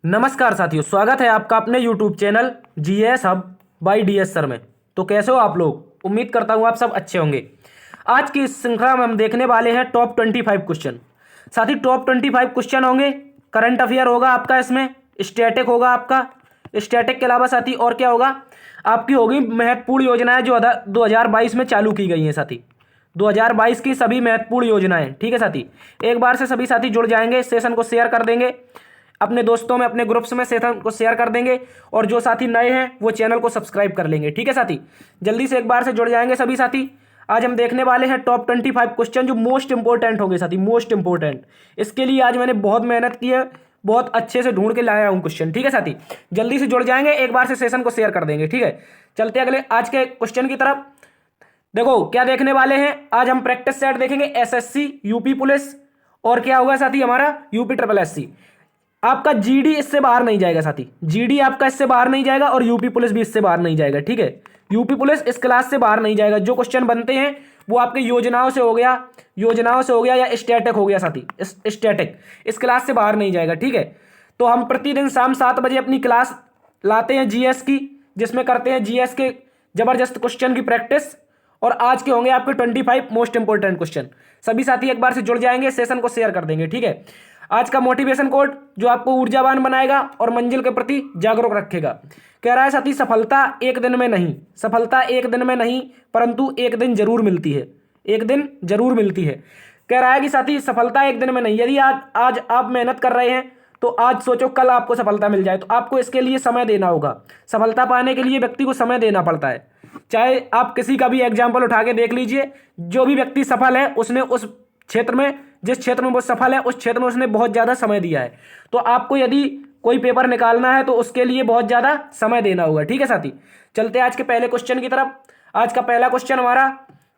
नमस्कार साथियों, स्वागत है आपका अपने YouTube channel GS hub by DS sir में। तो कैसे हो आप लोग? उम्मीद करता हूँ आप सब अच्छे होंगे। आज की इस श्रृंखला में हम देखने वाले हैं टॉप 25 क्वेश्चन। साथ ही टॉप 25 क्वेश्चन होंगे, करंट अफेयर होगा आपका, इसमें स्टैटिक होगा आपका। स्टैटिक के अलावा साथी और क्या होगा, आपकी होगी महत्वपूर्ण योजनाएं जो 2022 में चालू की गई हैं साथी। 2022 की सभी महत्वपूर्ण योजनाएं, ठीक है साथी। एक बार से सभी साथी जुड़ जाएंगे, सेशन को शेयर कर देंगे अपने दोस्तों में, अपने ग्रुप्स में सेशन को शेयर कर देंगे। और जो साथी नए हैं वो चैनल को सब्सक्राइब कर लेंगे, ठीक है साथी। जल्दी से एक बार से जुड़ जाएंगे सभी साथी। आज हम देखने वाले हैं टॉप 25 क्वेश्चन जो मोस्ट इंपॉर्टेंट होंगे साथी, मोस्ट इंपॉर्टेंट। इसके लिए आज मैंने बहुत मेहनत की है, बहुत अच्छे से ढूंढ के लाया हूं क्वेश्चन, ठीक है साथी। जल्दी से जुड़ जाएंगे, एक बार से सेशन को शेयर कर देंगे, ठीक है। चलते अगले आज के क्वेश्चन की तरफ। देखो क्या देखने वाले हैं आज हम, प्रैक्टिस सेट देखेंगे एसएससी, यूपी पुलिस और क्या होगा साथी हमारा यूपी ट्रिपल एससी। आपका जीडी इससे बाहर नहीं जाएगा साथी, जीडी आपका इससे बाहर नहीं जाएगा और यूपी पुलिस भी इससे बाहर नहीं जाएगा, ठीक है। यूपी पुलिस इस क्लास से बाहर नहीं जाएगा। जो क्वेश्चन बनते हैं वो आपके योजनाओं से हो गया, या स्टैटिक हो गया साथी, स्टैटिक इस क्लास से बाहर नहीं जाएगा, ठीक है। तो हम प्रतिदिन शाम 7 बजे अपनी क्लास लाते हैं जीएस की, जिसमें करते हैं जीएस के जबरदस्त क्वेश्चन की प्रैक्टिस। और आज के होंगे आपके 25 मोस्ट इंपोर्टेंट क्वेश्चन। सभी साथी एक बार से जुड़ जाएंगे, सेशन को शेयर कर देंगे, ठीक है। आज का मोटिवेशन कोड जो आपको ऊर्जावान बनाएगा और मंजिल के प्रति जागरूक रखेगा। कह रहा है साथी, सफलता एक दिन में नहीं, सफलता एक दिन में नहीं परंतु एक दिन जरूर मिलती है, एक दिन जरूर मिलती है। कह रहा है कि साथी सफलता एक दिन में नहीं। यदि आज आप मेहनत कर रहे हैं तो आज सोचो कल आपको सफलता मिल जाए, तो आपको इसके लिए समय देना होगा। सफलता पाने के लिए व्यक्ति को समय देना पड़ता है। चाहे आप किसी का भी एग्जाम्पल उठा के देख लीजिए, जो भी व्यक्ति सफल है उसने उस क्षेत्र में, जिस क्षेत्र में वो सफल है उस क्षेत्र में उसने बहुत ज़्यादा समय दिया है। तो आपको यदि कोई पेपर निकालना है तो उसके लिए बहुत ज़्यादा समय देना होगा, ठीक है साथी। चलते हैं आज के पहले क्वेश्चन की तरफ। आज का पहला क्वेश्चन हमारा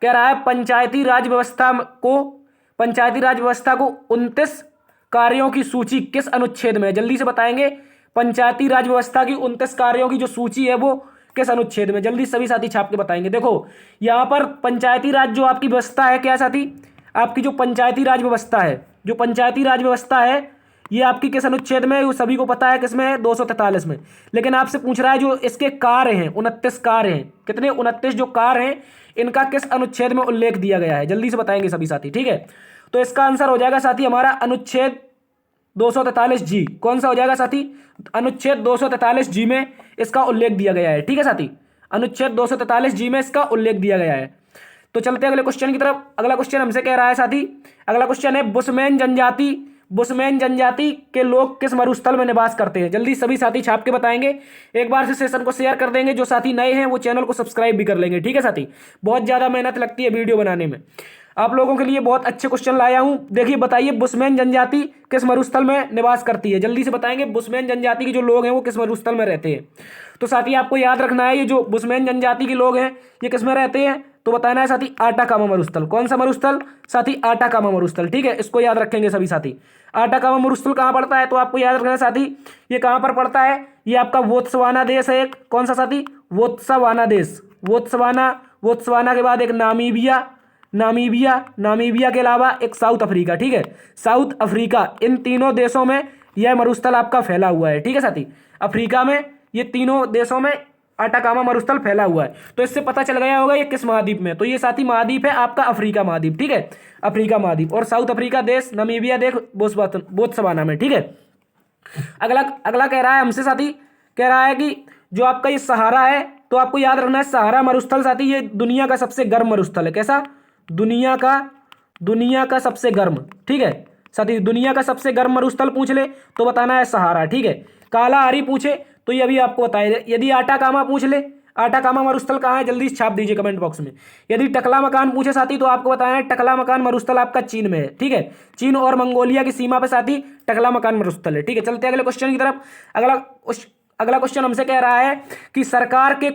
कह रहा है, पंचायती राज व्यवस्था को 29 कार्यों की सूची किस अनुच्छेद में है? जल्दी से बताएंगे। पंचायती राज व्यवस्था की 29 कार्यों की जो सूची है वो किस अनुच्छेद में? जल्दी सभी साथी छाप के बताएंगे। देखो यहाँ पर पंचायती राज जो आपकी व्यवस्था है, क्या साथी, आपकी जो पंचायती राज व्यवस्था है, जो पंचायती राज व्यवस्था है ये आपकी किस अनुच्छेद में है? वो सभी को पता है, किसमें है? 243 में। लेकिन आपसे पूछ रहा है जो इसके कार्य हैं, 29 कार्य हैं, कितने? 29 जो कार्य हैं, इनका किस अनुच्छेद में उल्लेख दिया गया है? जल्दी से बताएंगे सभी साथी, ठीक है। तो इसका आंसर हो जाएगा साथी हमारा अनुच्छेद 243 जी। कौन सा हो जाएगा साथी? अनुच्छेद 243 जी में इसका उल्लेख दिया गया है, ठीक है साथी। अनुच्छेद 243 जी में इसका उल्लेख दिया गया है। तो चलते हैं अगले क्वेश्चन की तरफ। अगला क्वेश्चन हमसे कह रहा है साथी, अगला क्वेश्चन है, बुशमैन जनजाति के लोग किस मरुस्थल में निवास करते हैं? जल्दी सभी साथी छाप के बताएंगे। एक बार से सेशन को शेयर कर देंगे। जो साथी नए हैं वो चैनल को सब्सक्राइब भी कर लेंगे, ठीक है साथी। बहुत ज्यादा मेहनत लगती है वीडियो बनाने में। आप लोगों के लिए बहुत अच्छे क्वेश्चन लाया हूं। देखिए बताइए, बुशमैन जनजाति किस मरुस्थल में निवास करती है? जल्दी से बताएंगे। बुशमैन जनजाति के जो लोग हैं वो किस मरुस्थल में रहते हैं? तो साथी आपको याद रखना है, ये जो बुशमैन जनजाति के लोग हैं ये किस में रहते हैं? तो बताना है साथी आटाकामा मरुस्थल। कौन सा मरुस्थल साथी? आटाकामा मरुस्थल, ठीक है। इसको याद रखेंगे सभी साथी। आटाकामा मरुस्थल कहाँ पड़ता है? तो आपको याद रखना है साथी, ये कहाँ पर पड़ता है? ये आपका बोत्सवाना देश है एक। कौन सा साथी? बोत्सवाना देश। बोत्सवाना के बाद एक नामीबिया के अलावा एक साउथ अफ्रीका, ठीक है। साउथ अफ्रीका, इन तीनों देशों में यह मरुस्थल आपका फैला हुआ है, ठीक है साथी। अफ्रीका में ये तीनों देशों में आटाकामा मरुस्थल फैला हुआ है। तो इससे पता चल गया होगा ये किस महाद्वीप में। तो ये साथी महाद्वीप है आपका अफ्रीका महाद्वीप, ठीक है। अफ्रीका महाद्वीप और साउथ अफ्रीका देश, नामीबिया देश बोत्सवाना में, ठीक है। अगला कह रहा है हमसे साथी, कह रहा है कि जो आपका ये सहारा है, तो आपको याद रखना है सहारा मरुस्थल साथी ये दुनिया का सबसे गर्म मरुस्थल है। कैसा? दुनिया का सबसे गर्म, ठीक है साथी। दुनिया का सबसे गर्म मरुस्थल पूछ ले तो बताना है सहारा, ठीक है। कालाहारी पूछे तो ये अभी आपको बताए। यदि आटाकामा पूछ ले, आटाकामा मरुस्थल कहाँ है? जल्दी छाप दीजिए कमेंट बॉक्स में। यदि टकला मकान पूछे साथी तो आपको बताना है टकला मकान मरुस्थल आपका चीन में है, ठीक है। चीन और मंगोलिया की सीमा पे साथी टकला मकान मरुस्थल है, ठीक है। चलते अगले क्वेश्चन की तरफ। अगला क्वेश्चन हमसे कह रहा है कि सरकार के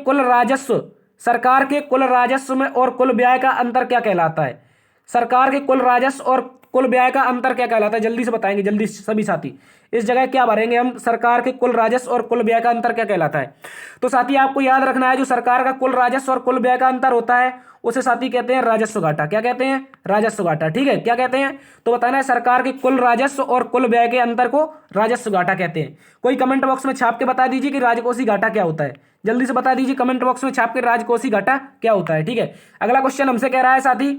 कुल राजस्व में और कुल व्यय का अंतर क्या कहलाता है? सरकार के कुल राजस्व और कुल व्यय का अंतर क्या कहलाता है? जल्दी से बताएंगे, जल्दी सभी साथी। इस जगह क्या भरेंगे हम? सरकार के कुल राजस्व और कुल व्यय का अंतर क्या कहलाता है? तो साथी आपको याद रखना है, जो सरकार का कुल राजस्व और कुल व्यय का अंतर होता है उसे साथी कहते हैं राजस्व घाटा। क्या कहते हैं? राजस्व घाटा। ठीक है, क्या कहते हैं? तो बताना है सरकार के कुल राजस्व और कुल व्यय के अंतर को राजस्व घाटा कहते हैं। कोई कमेंट बॉक्स में छाप के बता दीजिए कि राजकोषीय घाटा क्या होता है। जल्दी से बता दीजिए कमेंट बॉक्स में छाप के राजकोषीय घाटा क्या होता है। ठीक है, अगला क्वेश्चन हमसे कह रहा है साथी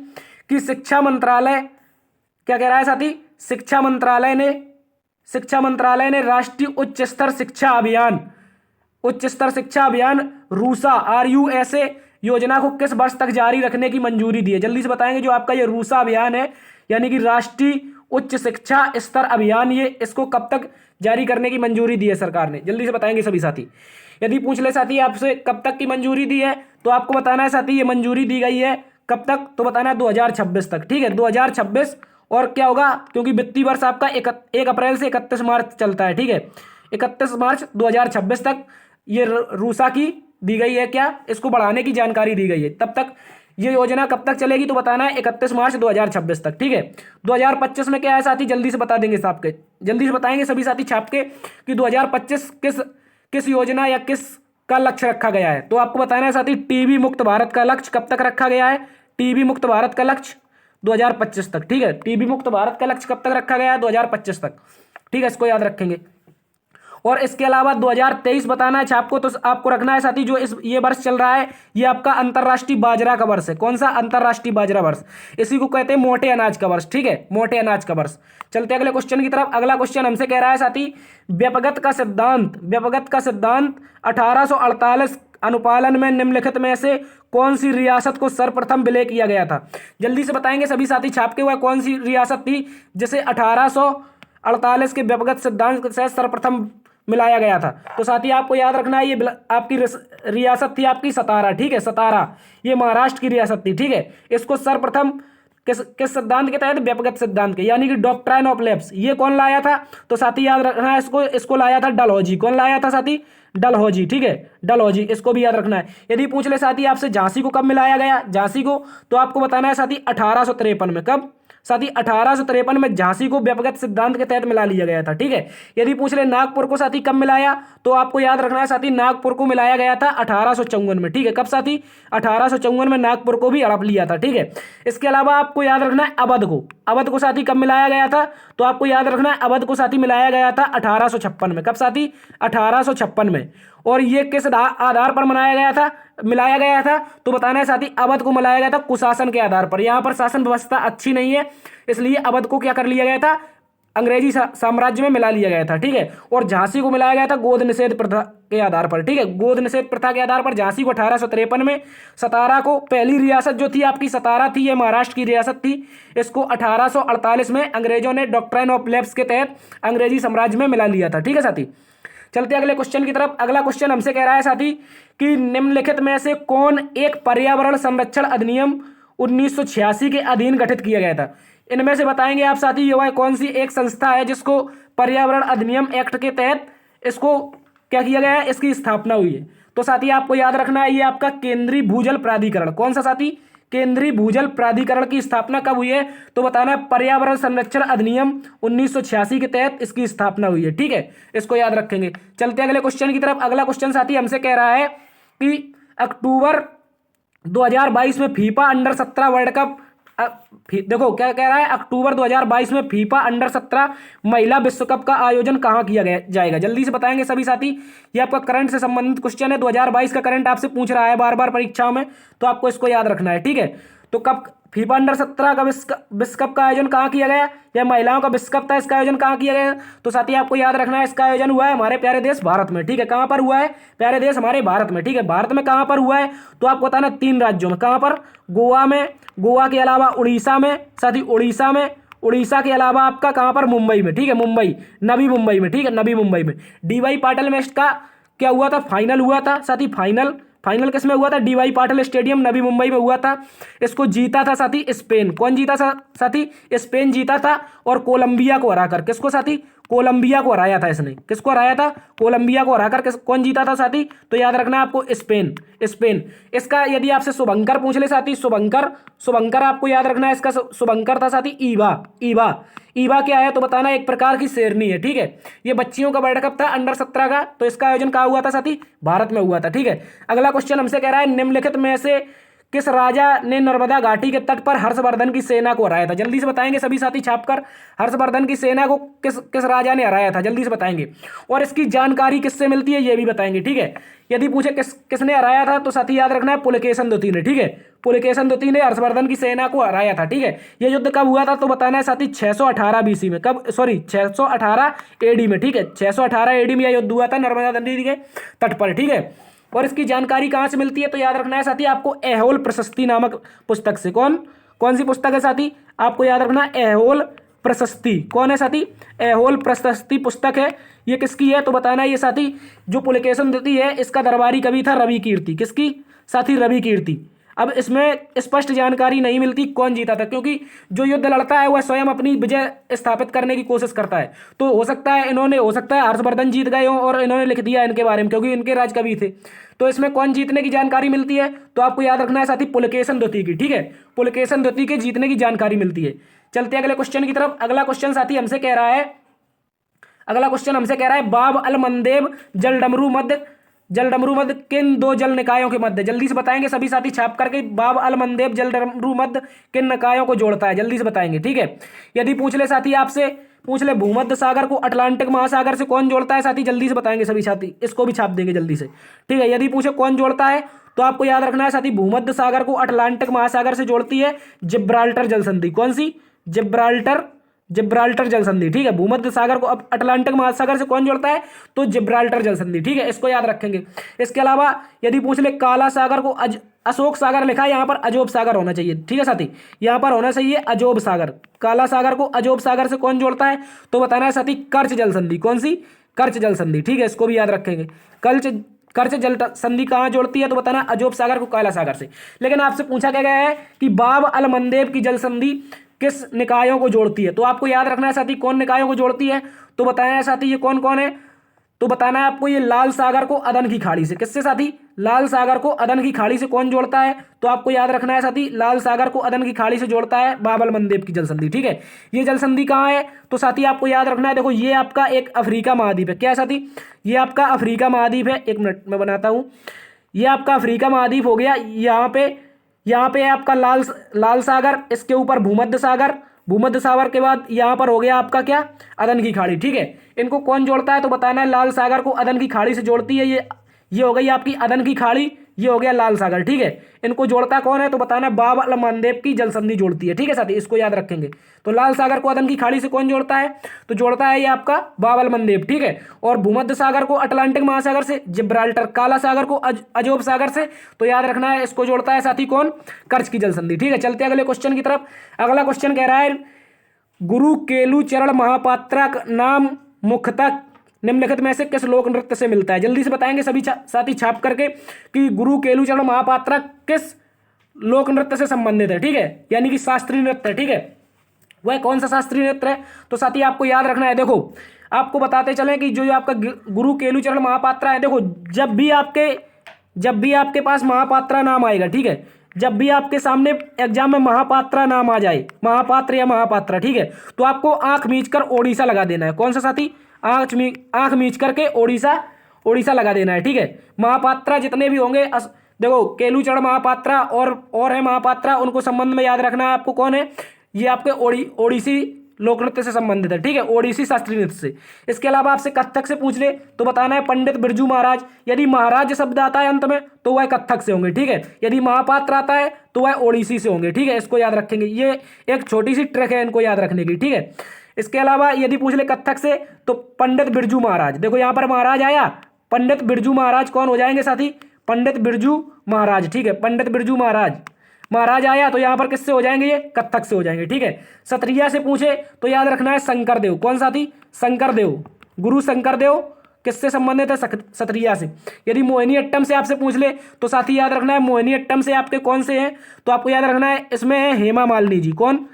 कि शिक्षा मंत्रालय, क्या कह रहा है साथी? शिक्षा मंत्रालय ने राष्ट्रीय उच्च स्तर शिक्षा अभियान रूसा RUSA योजना को किस वर्ष तक जारी रखने की मंजूरी दी है। जल्दी से बताएंगे। जो आपका ये रूसा अभियान है यानी कि राष्ट्रीय उच्च शिक्षा स्तर अभियान, ये इसको कब तक जारी करने की मंजूरी दी है सरकार ने? जल्दी से बताएंगे सभी साथी। यदि पूछ ले साथी आपसे कब तक की मंजूरी दी है, तो आपको बताना है साथी ये मंजूरी दी गई है कब तक, तो बताना है 2026 तक। ठीक है, 2026। और क्या होगा, क्योंकि वित्तीय वर्ष आपका 1 अप्रैल से 31 मार्च चलता है। ठीक है, 31 मार्च 2026 तक ये रूसा की दी गई है, क्या इसको बढ़ाने की जानकारी दी गई है। तब तक ये योजना कब तक चलेगी, तो बताना है 31 मार्च 2026 तक। ठीक है, 2025 में क्या है साथी? जल्दी से बता देंगे साहब के, जल्दी से बताएंगे सभी साथी छाप के कि 2025 किस योजना या किस का लक्ष्य रखा गया है। तो आपको बताना है साथी टीबी मुक्त भारत का लक्ष्य कब तक रखा गया है? टीबी मुक्त भारत का लक्ष्य 2025 तक। ठीक है, टीबी मुक्त भारत का लक्ष्य कब तक रखा गया है? 2025 तक। ठीक है, इसको याद रखेंगे। और इसके अलावा 2023 बताना है छाप को, तो आपको रखना है साथी जो ये वर्ष चल रहा है, ये आपका अंतर्राष्ट्रीय बाजरा का वर्ष है। कौन सा? अंतर्राष्ट्रीय बाजरा वर्ष। इसी को कहते हैं मोटे अनाज का वर्ष। ठीक है, मोटे अनाज का वर्ष। चलते अगले क्वेश्चन की तरफ। अगला क्वेश्चन हमसे कह रहा है साथी व्यपगत का सिद्धांत 1848 अनुपालन में निम्नलिखित में से कौन सी रियासत को सर्वप्रथम विलय किया गया था? जल्दी से बताएंगे सभी साथी छाप के हुआ कौन सी रियासत थी जिसे 1848 के व्यपगत सिद्धांत से सर्वप्रथम मिलाया गया था। तो साथी आपको याद रखना है ये आपकी रियासत थी आपकी सतारा। ठीक है, सतारा ये महाराष्ट्र की रियासत थी। ठीक है, इसको सर्वप्रथम किस सिद्धांत के तहत? व्यपगत सिद्धांत के, यानी कि डॉक्ट्राइन ऑफ लैप्स। ये कौन लाया था? तो साथी याद रखना है इसको लाया था डलहौजी। कौन लाया था साथी? डलहौजी। ठीक है, डलहौजी, इसको भी याद रखना है। यदि पूछ ले साथी आपसे झांसी को कब मिलाया गया, झांसी को, तो आपको बताना है साथी 1853 में। कब साथी? 1853 में झांसी को व्यपगत सिद्धांत के तहत मिला लिया गया था। ठीक है, यदि पूछ ले नागपुर को साथी कब मिलाया, तो आपको याद रखना है साथी नागपुर को मिलाया गया था 1854 में। ठीक है, कब साथी? 1854 में नागपुर को भी हड़प लिया था। ठीक है, इसके अलावा आपको याद रखना है अवध को साथी कब मिलाया गया था, तो आपको याद रखना है अवध को साथी मिलाया गया था 1856 में। कब साथी? 1856 में। और ये किस आधार पर मिलाया गया था, तो बताना है साथी अवध को मिलाया गया था कुशासन के आधार पर। यहां पर शासन व्यवस्था अच्छी नहीं है, इसलिए अवध को क्या कर लिया गया था? अंग्रेजी साम्राज्य में मिला लिया गया था। ठीक है, और झांसी को मिलाया गया था गोद निषेध प्रथा के आधार पर। ठीक है, गोद निषेध प्रथा के आधार पर झांसी को 1853 में, सतारा को, पहली रियासत जो थी आपकी सतारा थी, ये महाराष्ट्र की रियासत थी, इसको 1848 में अंग्रेजों ने डॉक्ट्राइन ऑफ लैप्स के तहत अंग्रेजी साम्राज्य में मिला लिया था। ठीक है साथी, चलते अगले क्वेश्चन की तरफ। अगला क्वेश्चन हमसे कह रहा है साथी कि निम्नलिखित में से कौन एक पर्यावरण संरक्षण अधिनियम 1986 के अधीन गठित किया गया था? इनमें से बताएंगे आप साथी ये वह कौन सी एक संस्था है जिसको पर्यावरण अधिनियम एक्ट के तहत इसको क्या किया गया है, इसकी स्थापना हुई है। तो साथी आपको याद रखना है ये आपका केंद्रीय भूजल प्राधिकरण। कौन सा साथी? केंद्रीय भूजल प्राधिकरण की स्थापना कब हुई है, तो बताना है पर्यावरण संरक्षण अधिनियम 1986 के तहत इसकी स्थापना हुई है। ठीक है, इसको याद रखेंगे। चलते अगले क्वेश्चन की तरफ। अगला क्वेश्चन साथी हमसे कह रहा है कि अक्टूबर 2022 में फीफा अंडर-17 वर्ल्ड कप, देखो क्या कह रहा है, अक्टूबर 2022 में फीफा अंडर-17 महिला विश्व कप का आयोजन कहां किया जाएगा? जल्दी से बताएंगे सभी साथी। ये आपका करंट से संबंधित क्वेश्चन है, 2022 का करंट आपसे पूछ रहा है बार बार परीक्षाओं में, तो आपको इसको याद रखना है। ठीक है, तो कब फीफा अंडर-17 का विश्व कप का आयोजन कहाँ किया गया, या महिलाओं का विश्व कप था, इसका आयोजन कहाँ किया गया? तो साथी आपको याद रखना है इसका आयोजन हुआ है हमारे प्यारे देश भारत में। ठीक है, कहाँ पर हुआ है? प्यारे देश हमारे भारत में। ठीक है, भारत में कहाँ पर हुआ है, तो आपको बताना 3 राज्यों में। कहाँ पर? गोवा में, गोवा के अलावा उड़ीसा में साथी, उड़ीसा में, उड़ीसा के अलावा आपका कहाँ पर? मुंबई में। ठीक है, मुंबई, नवी मुंबई में। ठीक है, नवी मुंबई में। डीवाई पाटिल में इसका क्या हुआ था? फाइनल हुआ था साथी। फाइनल किस में हुआ था? डीवाई पाटिल स्टेडियम नवी मुंबई में हुआ था। इसको जीता था साथी स्पेन। कौन जीता था साथी? स्पेन जीता था, और कोलंबिया को हराकर। किसको साथी? कोलंबिया को हराया था इसने। किसको हराया था? कोलंबिया को हराकर कौन जीता था साथी? तो याद रखना आपको स्पेन। इसका यदि आपसे शुभंकर पूछ ले साथी, शुभंकर आपको याद रखना है इसका शुभंकर था साथी ईवा क्या है, तो बताना एक प्रकार की शेरनी है। ठीक है, ये बच्चियों का वर्ल्ड कप था अंडर-17 का, तो इसका आयोजन कहाँ हुआ था साथी? भारत में हुआ था। ठीक है, अगला क्वेश्चन हमसे कह रहा है निम्नलिखित में से किस राजा ने नर्मदा घाटी के तट पर हर्षवर्धन की सेना को हराया था? जल्दी से बताएंगे सभी साथी छापकर। हर्षवर्धन की सेना को किस किस राजा ने हराया था? जल्दी से बताएंगे। और इसकी जानकारी किससे मिलती है ये भी बताएंगे, ठीक है। यदि पूछे किसने हराया था तो साथी याद रखना है पुलकेशन द्वितीय ने, ठीक है। पुलकेशन द्वितीय ने हर्षवर्धन की सेना को हराया था, ठीक है। यह युद्ध कब हुआ था तो बताना है साथी 618 बीसी में। कब? सॉरी 618 एडी में, ठीक है। 618 एडी में यह युद्ध हुआ था नर्मदा नदी के तट पर, ठीक है। और इसकी जानकारी कहां से मिलती है तो याद रखना है साथी आपको ऐहोल प्रशस्ति नामक पुस्तक से। कौन सी पुस्तक है साथी? आपको याद रखना ऐहोल प्रशस्ति। कौन है साथी? ऐहोल प्रशस्ति पुस्तक है। ये किसकी है तो बताना है ये साथी जो पुलकेशन द्वितीय है इसका दरबारी कवि था रवि कीर्ति। किसकी साथी? रवि कीर्ति। अब इसमें स्पष्ट जानकारी नहीं मिलती कौन जीता था, क्योंकि जो युद्ध लड़ता है वह स्वयं अपनी विजय स्थापित करने की कोशिश करता है। तो हो सकता है हर्षवर्धन जीत गए हों और इन्होंने लिख दिया इनके बारे में, क्योंकि इनके राजकवि थे। तो इसमें कौन जीतने की जानकारी मिलती है तो आपको याद रखना है साथी पुलकेशन द्वितीय की, ठीक है। पुलकेशन द्वितीय के जीतने की जानकारी मिलती है। चलते अगले क्वेश्चन की तरफ। अगला क्वेश्चन साथी हमसे कह रहा है बाब अल मंदेब जलडमरू मध्य किन दो जल निकायों के मध्य? जल्दी से बताएंगे सभी साथी छाप करके। बाब अल मंदेब जलडमरू मध्य किन निकायों को जोड़ता है? जल्दी से बताएंगे, ठीक है। यदि पूछ ले साथी आपसे, पूछ ले भूमध्य सागर को अटलांटिक महासागर से कौन जोड़ता है साथी? जल्दी से बताएंगे सभी साथी, इसको भी छाप देंगे जल्दी से, ठीक है। यदि पूछे कौन जोड़ता है तो आपको याद रखना है साथी भूमध्य सागर को अटलांटिक महासागर से जोड़ती है जिब्राल्टर जल संधि। कौन सी? जिब्राल्टर जल संधि, ठीक है। भूमध्य सागर को अब अटलांटिक महासागर से कौन जोड़ता है तो जिब्राल्टर जल संधि, ठीक है। इसको याद रखेंगे। इसके अलावा यदि पूछ ले काला सागर को अशोक सागर लिखा है, यहाँ पर अजोब सागर होना चाहिए, ठीक है साथी। यहाँ पर होना चाहिए अजोब सागर। काला सागर को अजोब सागर से कौन जोड़ता है तो बताना है साथी कर्च जल संधि। कौन सी? कर्च जल संधि, ठीक है। इसको भी याद रखेंगे। कर्च जल संधि कहाँ जोड़ती है तो बताना है अजोब सागर को काला सागर से। लेकिन आपसे पूछा क्या गया है कि बाब अल मंदेब की जल संधि किस निकायों को जोड़ती है? तो आपको याद रखना है साथी कौन निकायों को जोड़ती है तो बताना है साथी ये कौन कौन है तो बताना है आपको ये लाल सागर को अदन की खाड़ी से। किससे साथी? लाल सागर को अदन की खाड़ी से कौन जोड़ता है तो आपको याद रखना है साथी लाल सागर को अदन की खाड़ी से जोड़ता है बाब अल मंदेब की जल संधि, ठीक है। ये जल संधि कहाँ है तो साथी आपको याद रखना है, देखो ये आपका एक अफ्रीका महाद्वीप है। क्या है साथी? ये आपका अफ्रीका महाद्वीप है। एक मिनट में बनाता हूँ। ये आपका अफ्रीका महाद्वीप हो गया। यहाँ पे है आपका लाल सागर, इसके ऊपर भूमध्य सागर के बाद यहाँ पर हो गया आपका क्या? अदन की खाड़ी, ठीक है। इनको कौन जोड़ता है तो बताना है लाल सागर को अदन की खाड़ी से जोड़ती है। ये हो गई आपकी अदन की खाड़ी, ये हो गया लाल सागर, ठीक है। इनको जोड़ता कौन है तो बताना है बाब अल मंदेब की जल संधि जोड़ती है, ठीक है साथी। इसको याद रखेंगे। तो लाल सागर को अदन की खाड़ी से कौन जोड़ता है तो जोड़ता है ये आपका बाब अल मंदेब, ठीक है। और भूमध्य सागर को अटलांटिक महासागर से, जिब्राल्टर काला सागर को अजोब सागर से तो याद रखना है इसको जोड़ता है साथी कौन? कर्च की जल संधि, ठीक है। चलते अगले क्वेश्चन की तरफ। अगला क्वेश्चन कह रहा है गुरु केलू चरण महापात्रा का नाम मुख्यतः निम्नलिखित में से किस लोक नृत्य से मिलता है? जल्दी से बताएंगे सभी साथी छाप करके कि गुरु केलू चरण महापात्रा किस लोक नृत्य से संबंधित है, ठीक है। यानी कि शास्त्रीय नृत्य है, ठीक है। वह कौन सा शास्त्रीय नृत्य है तो साथी आपको याद रखना है। देखो आपको बताते चलें कि जो आपका गुरु केलू चरण महापात्रा है, देखो जब भी आपके पास महापात्रा नाम आएगा, ठीक है, जब भी आपके सामने एग्जाम में महापात्रा नाम आ जाए, महापात्र या महापात्रा, ठीक है, तो आपको आंख मीच कर ओडिशा लगा देना है। कौन सा साथी? आंख मीच करके ओडिशा लगा देना है, ठीक है। महापात्रा जितने भी होंगे देखो केलूचरण महापात्रा और है महापात्रा, उनको संबंध में याद रखना है आपको कौन है? ये आपके ओडिसी लोक नृत्य से संबंधित है, ठीक है, ओडिसी शास्त्रीय नृत्य से। इसके अलावा आपसे कथक से पूछ ले तो बताना है पंडित बिरजू महाराज। यदि महाराज शब्द आता है अंत में तो वह कथक से होंगे, ठीक है। यदि महापात्र आता है तो वह ओडिसी से होंगे, ठीक है। इसको याद रखेंगे। ये एक छोटी सी ट्रिक है इनको याद रखने की, ठीक है। इसके अलावा यदि पूछ ले कथक से तो पंडित बिरजू महाराज। देखो यहाँ पर महाराज आया, पंडित बिरजू महाराज कौन हो जाएंगे साथी? पंडित बिरजू महाराज, ठीक है। पंडित बिरजू महाराज आया तो यहाँ पर किससे हो जाएंगे? ये कथक से हो जाएंगे, ठीक है। क्षत्रिय से पूछे तो याद रखना है शंकरदेव। कौन साथी? शंकरदेव। गुरु शंकरदेव किससे संबंधित है? क्षत्रिय से। यदि मोहिनीअट्टम से आपसे पूछ ले तो साथी याद रखना है मोहिनीअट्टम से आपके कौन से हैं तो आपको याद रखना है इसमें है हेमा मालिनी जी। कौन?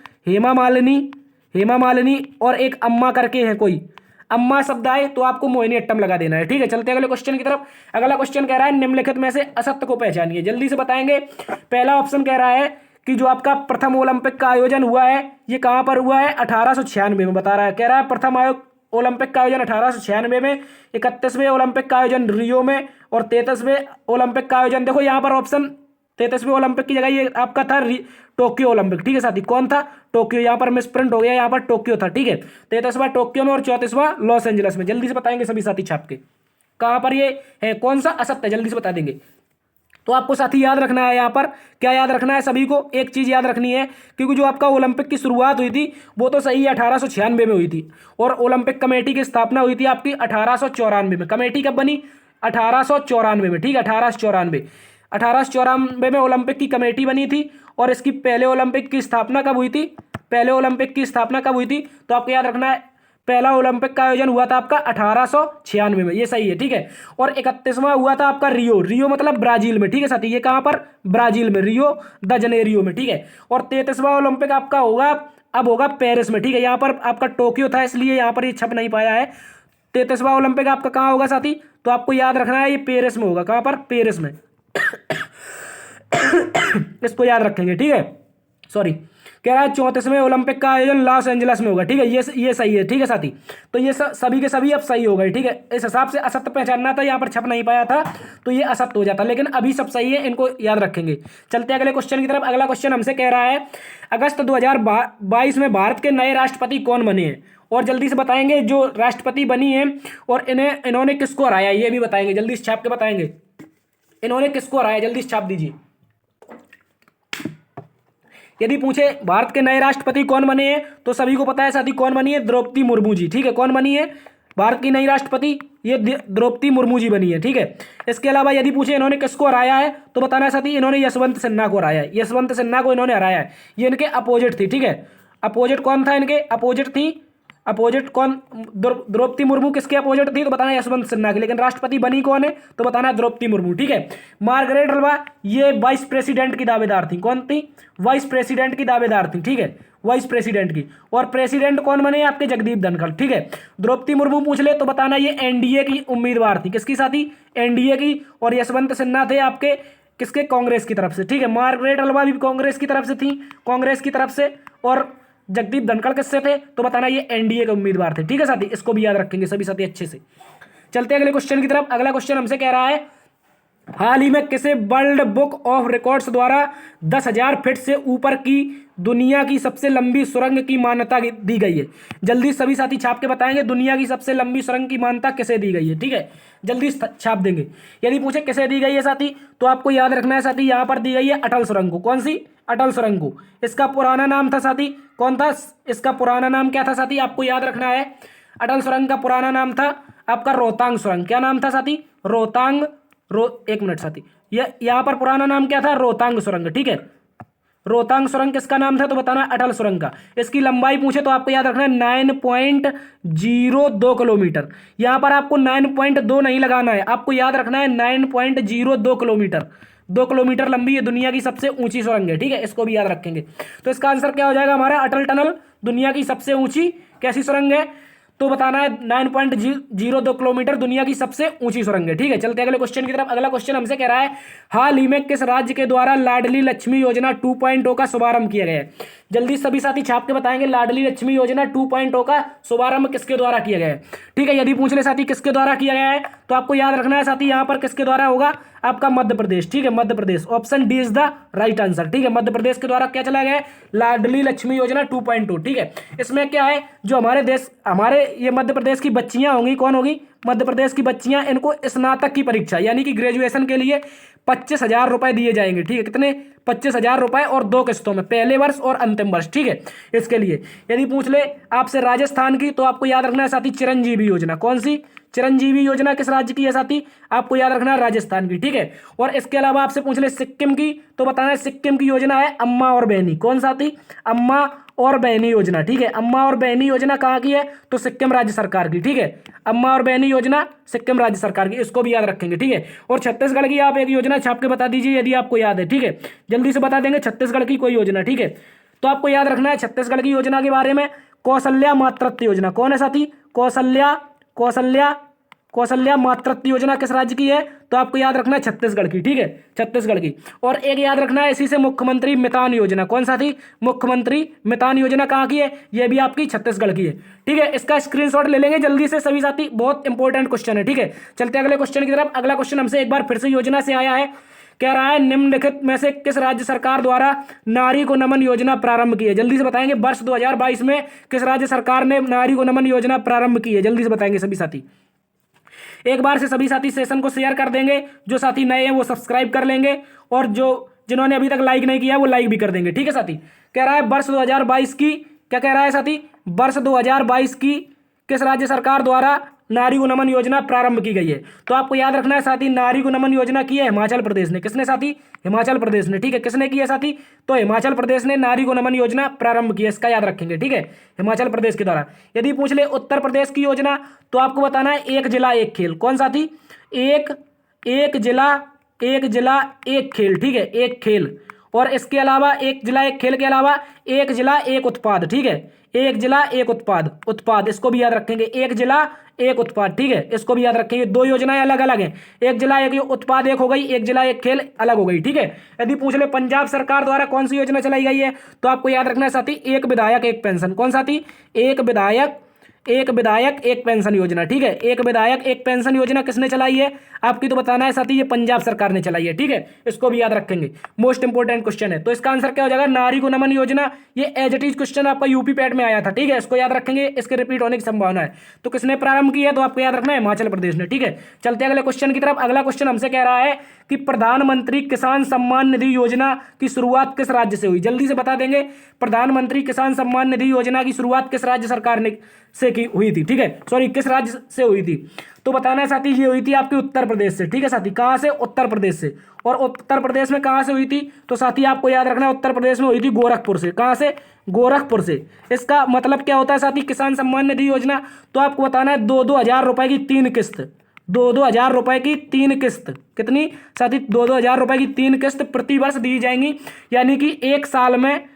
हेमा मालिनी और एक अम्मा करके है कोई, अम्मा शब्द आए तो आपको मोहिनीअट्टम लगा देना है, ठीक है। चलते अगले क्वेश्चन की तरफ। अगला क्वेश्चन कह रहा है निम्नलिखित में से असत्य को पहचानिए। जल्दी से बताएंगे। पहला ऑप्शन कह रहा है कि जो आपका प्रथम ओलंपिक का आयोजन हुआ है ये कहां पर हुआ है? 1896 में बता रहा है। कह रहा है प्रथम ओलंपिक का आयोजन 1896 में, 31वें ओलंपिक का आयोजन रियो में और 33वें ओलंपिक का आयोजन, देखो यहाँ पर ऑप्शन 33वें ओलंपिक की जगह ये आपका था टोक्यो ओलंपिक, ठीक है साथी। कौन था? टोक्यो। यहाँ पर मिसप्रिंट हो गया, यहाँ पर टोक्यो था, ठीक है। 33वां टोक्यो में और 34वां लॉस एंजलिस में। जल्दी से बताएंगे सभी साथी छाप के, कहां पर ये है, कौन सा असत्य है, जल्दी से बता देंगे। तो आपको साथी याद रखना है, यहाँ पर क्या याद रखना है सभी को, एक चीज याद रखनी है, क्योंकि जो आपका ओलंपिक की शुरुआत हुई थी वो तो सही है 1896 में हुई थी, और ओलंपिक कमेटी की स्थापना हुई थी आपकी 1894 में। कमेटी कब बनी? 1894 में, ठीक है, 1894 में ओलंपिक की कमेटी बनी थी। और इसकी पहले ओलंपिक की स्थापना कब हुई थी? पहले ओलंपिक की स्थापना कब हुई थी? तो आपको याद रखना है, पहला ओलंपिक का आयोजन हुआ था आपका 1896 में, ये सही है, ठीक है। और 31वां हुआ था आपका रियो, रियो मतलब ब्राजील में, ठीक है साथी। ये कहां पर? ब्राजील में, रियो द जनेरियो में, ठीक है। और 33वां ओलंपिक आपका होगा, अब होगा पेरिस में, ठीक है। यहाँ पर आपका टोक्यो था इसलिए यहाँ पर ये छप नहीं पाया है। 33वां ओलंपिक आपका कहाँ होगा साथी? तो आपको याद रखना है ये पेरिस में होगा। कहां पर? पेरिस में। इसको याद रखेंगे, ठीक है। सॉरी, कह रहा है 34वें ओलंपिक का आयोजन लॉस एंजलिस में होगा, ठीक है। ये सही है, ठीक है साथी। तो ये सभी के सभी अब सही हो गए, ठीक है। इस हिसाब से असत्य पहचानना था, यहाँ पर छप नहीं पाया था तो ये असत्य हो जाता, लेकिन अभी सब सही है, इनको याद रखेंगे। चलते अगले क्वेश्चन की तरफ। अगला क्वेश्चन हमसे कह रहा है अगस्त 2022 में भारत के नए राष्ट्रपति कौन बने हैं? और जल्दी से बताएंगे जो राष्ट्रपति बनी है और इन्होंने किसको हराया, ये भी बताएंगे, जल्दी से छाप के बताएंगे। इन्होंने किसको हराया, जल्दी से छाप दीजिए। यदि पूछे भारत के नए राष्ट्रपति कौन बने हैं तो सभी को पता है साथी कौन बनी है, द्रौपदी मुर्मू जी, ठीक है। कौन बनी है भारत की नई राष्ट्रपति? ये द्रौपदी मुर्मू जी बनी है, ठीक है। इसके अलावा यदि पूछे इन्होंने किसको हराया है तो बताना है साथी, इन्होंने यशवंत सिन्हा को हराया है। यशवंत सिन्हा को इन्होंने हराया है, ये इनके अपोजिट थी, ठीक है। अपोजिट कौन था? इनके अपोजिट थी, अपोजिट कौन? द्रौपदी मुर्मू किसके अपोजिट थी तो बताना यशवंत सिन्हा की। लेकिन राष्ट्रपति बनी कौन है तो बताना द्रौपदी मुर्मू, ठीक है। मार्गरेट अल्वा ये वाइस प्रेसिडेंट की दावेदार थी। कौन थी? वाइस प्रेसिडेंट की दावेदार थी, ठीक है, वाइस प्रेसिडेंट की। और प्रेसिडेंट कौन बने? आपके जगदीप धनखड़, ठीक है। द्रौपदी मुर्मू पूछ ले तो बताना ये एनडीए की उम्मीदवार थी। किसकी साथी? एनडीए की। और यशवंत सिन्हा थे आपके किसके? कांग्रेस की तरफ से, ठीक है। मार्गरेट अल्वा भी कांग्रेस की तरफ से थी, कांग्रेस की तरफ से। और जगदीप धनखड़ किससे थे तो बताना ये एनडीए के उम्मीदवार थे, ठीक है साथी। इसको भी याद रखेंगे सभी साथी अच्छे से। चलते अगले क्वेश्चन की तरफ। अगला क्वेश्चन हमसे कह रहा है हाल ही में किसे वर्ल्ड बुक ऑफ रिकॉर्ड्स द्वारा 10,000 फीट से ऊपर की दुनिया की सबसे लंबी सुरंग की मान्यता दी गई है? जल्दी सभी साथी छाप के बताएंगे दुनिया की सबसे लंबी सुरंग की मान्यता किसे दी गई है, ठीक है। जल्दी छाप देंगे। यदि पूछे किसे दी गई है साथी तो आपको याद रखना है साथी, यहां पर दी गई है अटल सुरंग को। कौन सी? अटल सुरंग को। इसका पुराना नाम था साथी, कौन था? इसका पुराना नाम क्या था साथी? आपको याद रखना है अटल सुरंग का पुराना नाम था आपका रोहतांग सुरंग। क्या नाम था साथी? रोहतांग। एक मिनट साथी, यहां पर पुराना नाम क्या था? रोहतांग सुरंग, ठीक है। रोहतांग सुरंग किसका नाम था तो बताना अटल सुरंग का। इसकी लंबाई पूछे तो आपको याद रखना है 9.02 किलोमीटर। यहां पर आपको 9.2 नहीं लगाना है, आपको याद रखना है 9.02 किलोमीटर। 2 किलोमीटर लंबी ये दुनिया की सबसे ऊंची सुरंग है, ठीक है। इसको भी याद रखेंगे। तो इसका आंसर क्या हो जाएगा हमारा? अटल टनल दुनिया की सबसे ऊंची कैसी सुरंग है तो बताना है 9.02 किलोमीटर दुनिया की सबसे ऊंची सुरंग है, ठीक है। चलते अगले क्वेश्चन की तरफ। अगला क्वेश्चन हमसे कह रहा है हाल ही में किस राज्य के द्वारा लाडली लक्ष्मी योजना 2.0 का शुभारंभ किया गया है? जल्दी सभी साथी छाप के बताएंगे लाडली लक्ष्मी योजना 2.0 का शुभारंभ किसके द्वारा किया गया है, ठीक है। यदि पूछ ले साथी किसके द्वारा किया गया है तो आपको याद रखना है साथी यहां पर किसके द्वारा होगा? आपका मध्य प्रदेश, ठीक है, Madhya Pradesh. Option D is the right answer, ठीक है। मध्य प्रदेश के द्वारा क्या चला गया है? लाडली लक्ष्मी योजना 2.0, ठीक है। इसमें क्या है, जो हमारे ये मध्य प्रदेश की बच्चियां होंगी, कौन होगी? मध्य प्रदेश की बच्चियां, इनको स्नातक की परीक्षा यानी कि ग्रेजुएशन के लिए 25,000 रुपए दिए जाएंगे, ठीक है। कितने? 25,000 रुपए और 2 किस्तों में, पहले वर्ष और अंतिम वर्ष, ठीक है। इसके लिए यदि पूछ ले आपसे राजस्थान की तो आपको याद रखना है साथी चिरंजीवी योजना। कौन सी? चिरंजीवी योजना किस राज्य की है साथी? आपको याद रखना है राजस्थान की, ठीक है। और इसके अलावा आपसे पूछ ले सिक्किम की तो बताना है सिक्किम की योजना है अम्मा और बहनी। कौन साथी? अम्मा और बहनी योजना, ठीक है। अम्मा और बहनी योजना कहाँ की है तो सिक्किम राज्य सरकार की, ठीक है। अम्मा और बहनी योजना सिक्किम राज्य सरकार की, इसको भी याद रखेंगे, ठीक है। और छत्तीसगढ़ की आप एक योजना छाप के बता दीजिए यदि आपको याद है, ठीक है। जल्दी से बता देंगे छत्तीसगढ़ की कोई योजना, ठीक है। तो आपको याद रखना है छत्तीसगढ़ की योजना के बारे में कौशल्या मातृत्व योजना। कौन है साथी? कौशल्या मातृत्व योजना किस राज्य की है तो आपको याद रखना है छत्तीसगढ़ की, ठीक है, छत्तीसगढ़ की। और एक याद रखना है इसी से मुख्यमंत्री मितान योजना। कौन सा थी? मुख्यमंत्री मितान योजना कहाँ की है? ये भी आपकी छत्तीसगढ़ की है, ठीक है। इसका स्क्रीनशॉट ले लेंगे जल्दी से सभी साथी, बहुत इंपॉर्टेंट क्वेश्चन है, ठीक है। चलते अगले क्वेश्चन की तरफ। अगला क्वेश्चन हमसे एक बार फिर से योजना से आया है कह रहा है निम्नलिखित में से किस राज्य सरकार द्वारा नारी को नमन योजना प्रारंभ की है? जल्दी से बताएंगे। वर्ष 2022 में किस राज्य सरकार ने नारी को नमन योजना प्रारंभ की है? जल्दी से बताएंगे सभी साथी। एक बार से सभी साथी सेशन को शेयर कर देंगे। जो साथी नए हैं वो सब्सक्राइब कर लेंगे और जिन्होंने अभी तक लाइक नहीं किया वो लाइक भी कर देंगे। ठीक है साथी। कह रहा है वर्ष 2022 की, क्या कह रहा है साथी? वर्ष 2022 की किस राज्य सरकार द्वारा नारी को नमन योजना प्रारंभ की गई है? तो आपको याद रखना है साथी, नारी को नमन योजना की है हिमाचल प्रदेश ने। किसने साथी? हिमाचल प्रदेश ने। ठीक है, किसने की है साथी? तो हिमाचल प्रदेश ने नारी को नमन योजना प्रारंभ की है, इसका याद रखेंगे। ठीक है, हिमाचल प्रदेश के द्वारा। यदि पूछ ले उत्तर प्रदेश की योजना, तो आपको बताना है एक जिला एक खेल। कौन साथी? एक जिला एक खेल। ठीक है, एक खेल। और इसके अलावा एक जिला एक खेल के अलावा एक जिला एक उत्पाद। ठीक है, एक जिला एक उत्पाद इसको भी याद रखेंगे। एक जिला एक उत्पाद। ठीक है, इसको भी याद रखेंगे। दो योजनाएं अलग अलग हैं। एक जिला एक उत्पाद एक हो गई, एक जिला एक खेल अलग हो गई। ठीक है, यदि पूछ ले पंजाब सरकार द्वारा कौन सी योजना चलाई गई है, तो आपको याद रखना है साथी एक विधायक एक पेंशन। कौन साथी? एक विधायक एक पेंशन योजना। ठीक है, एक विधायक एक पेंशन योजना किसने चलाई है? आपकी तो बताना है साथी ये पंजाब सरकार ने चलाई है। ठीक है, इसको भी याद रखेंगे, मोस्ट इंपोर्टेंट क्वेश्चन है। तो इसका आंसर क्या हो जाएगा? नारी को नमन योजना। ये एज इट इज क्वेश्चन आपका यूपी पैट में आया था। ठीक है, इसको याद रखेंगे, इसके रिपीट होने की संभावना है। तो किसने प्रारंभ की है? तो आपको याद रखना है हिमाचल प्रदेश ने। ठीक है, चलते अगले क्वेश्चन की तरफ। अगला क्वेश्चन हमसे कह रहा है कि प्रधानमंत्री किसान सम्मान निधि योजना की शुरुआत किस राज्य से हुई? जल्दी से बता देंगे। प्रधानमंत्री किसान सम्मान निधि योजना की शुरुआत किस राज्य सरकार ने से की हुई थी? ठीक है, सॉरी, किस राज्य से हुई थी? तो बताना है साथी ये हुई थी आपकी उत्तर प्रदेश से। ठीक है साथी, कहां से? उत्तर प्रदेश से। और उत्तर प्रदेश में कहां से हुई थी? तो साथी आपको याद रखना है उत्तर प्रदेश में हुई थी गोरखपुर से। कहां से? गोरखपुर से। इसका मतलब क्या होता है साथी किसान सम्मान निधि योजना? तो आपको बताना है 2-2 हजार रुपए की 3 किस्त। 2-2 हजार रुपए की 3 किस्त। कितनी साथी? 2-2 हजार रुपए की 3 किस्त प्रतिवर्ष दी जाएंगी। यानी कि एक साल में